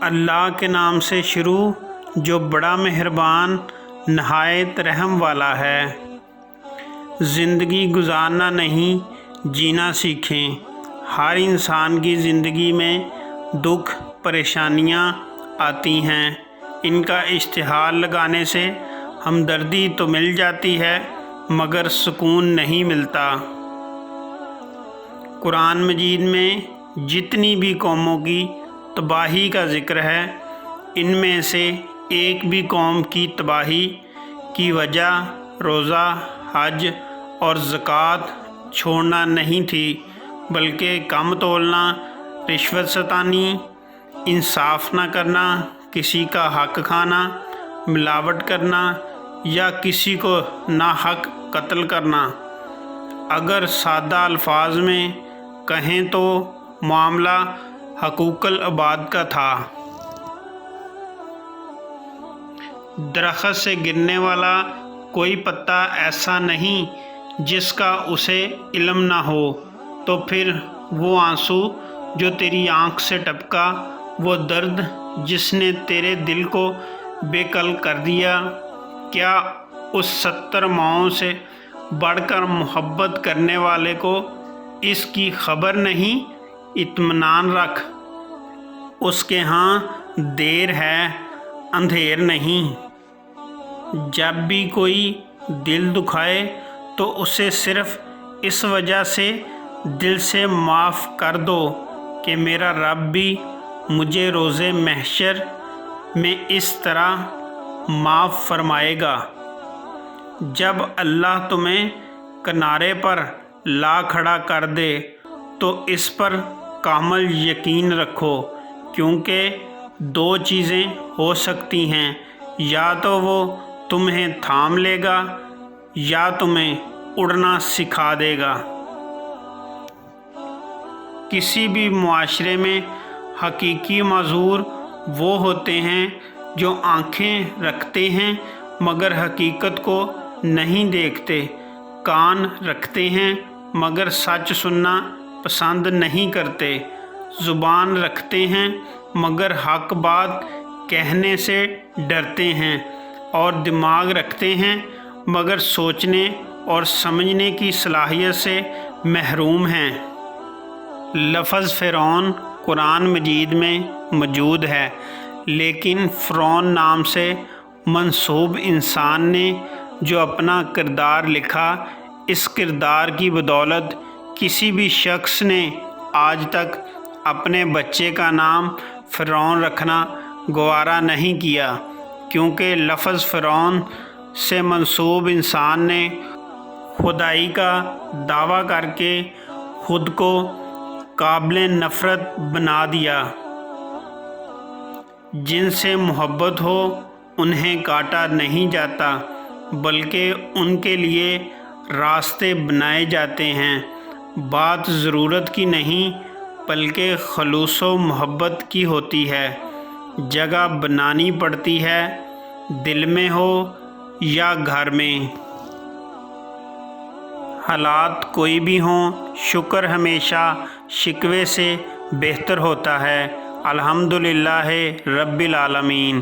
اللہ کے نام سے شروع جو بڑا مہربان نہایت رحم والا ہے۔ زندگی گزارنا نہیں جینا سیکھیں۔ ہر انسان کی زندگی میں دکھ پریشانیاں آتی ہیں، ان کا اشتہار لگانے سے ہمدردی تو مل جاتی ہے مگر سکون نہیں ملتا۔ قرآن مجید میں جتنی بھی قوموں کی تباہی کا ذکر ہے، ان میں سے ایک بھی قوم کی تباہی کی وجہ روزہ، حج اور زکوٰۃ چھوڑنا نہیں تھی، بلکہ کم تولنا، رشوت ستانی، انصاف نہ کرنا، کسی کا حق کھانا، ملاوٹ کرنا یا کسی کو ناحق قتل کرنا۔ اگر سادہ الفاظ میں کہیں تو معاملہ حقوق العباد کا تھا۔ درخت سے گرنے والا کوئی پتا ایسا نہیں جس کا اسے علم نہ ہو، تو پھر وہ آنسو جو تیری آنکھ سے ٹپکا، وہ درد جس نے تیرے دل کو بے کل کر دیا، کیا اس 70 ماؤں سے بڑھ کر محبت کرنے والے کو اس کی خبر نہیں؟ اطمینان رکھ، اس کے ہاں دیر ہے اندھیر نہیں۔ جب بھی کوئی دل دکھائے تو اسے صرف اس وجہ سے دل سے معاف کر دو کہ میرا رب بھی مجھے روز محشر میں اس طرح معاف فرمائے گا۔ جب اللہ تمہیں کنارے پر لا کھڑا کر دے تو اس پر کامل یقین رکھو، کیونکہ دو چیزیں ہو سکتی ہیں، یا تو وہ تمہیں تھام لے گا یا تمہیں اڑنا سکھا دے گا۔ کسی بھی معاشرے میں حقیقی معذور وہ ہوتے ہیں جو آنکھیں رکھتے ہیں مگر حقیقت کو نہیں دیکھتے، کان رکھتے ہیں مگر سچ سننا پسند نہیں کرتے، زبان رکھتے ہیں مگر حق بات کہنے سے ڈرتے ہیں، اور دماغ رکھتے ہیں مگر سوچنے اور سمجھنے کی صلاحیت سے محروم ہیں۔ لفظ فرعون قرآن مجید میں موجود ہے، لیکن فرعون نام سے منسوب انسان نے جو اپنا کردار لکھا، اس کردار کی بدولت کسی بھی شخص نے آج تک اپنے بچے کا نام فرعون رکھنا گوارا نہیں کیا، کیونکہ لفظ فرعون سے منسوب انسان نے خدائی کا دعویٰ کر کے خود کو قابل نفرت بنا دیا۔ جن سے محبت ہو انہیں کاٹا نہیں جاتا، بلکہ ان کے لیے راستے بنائے جاتے ہیں۔ بات ضرورت کی نہیں بلکہ خلوص و محبت کی ہوتی ہے، جگہ بنانی پڑتی ہے، دل میں ہو یا گھر میں۔ حالات کوئی بھی ہوں، شکر ہمیشہ شکوے سے بہتر ہوتا ہے۔ الحمدللہ رب العالمین۔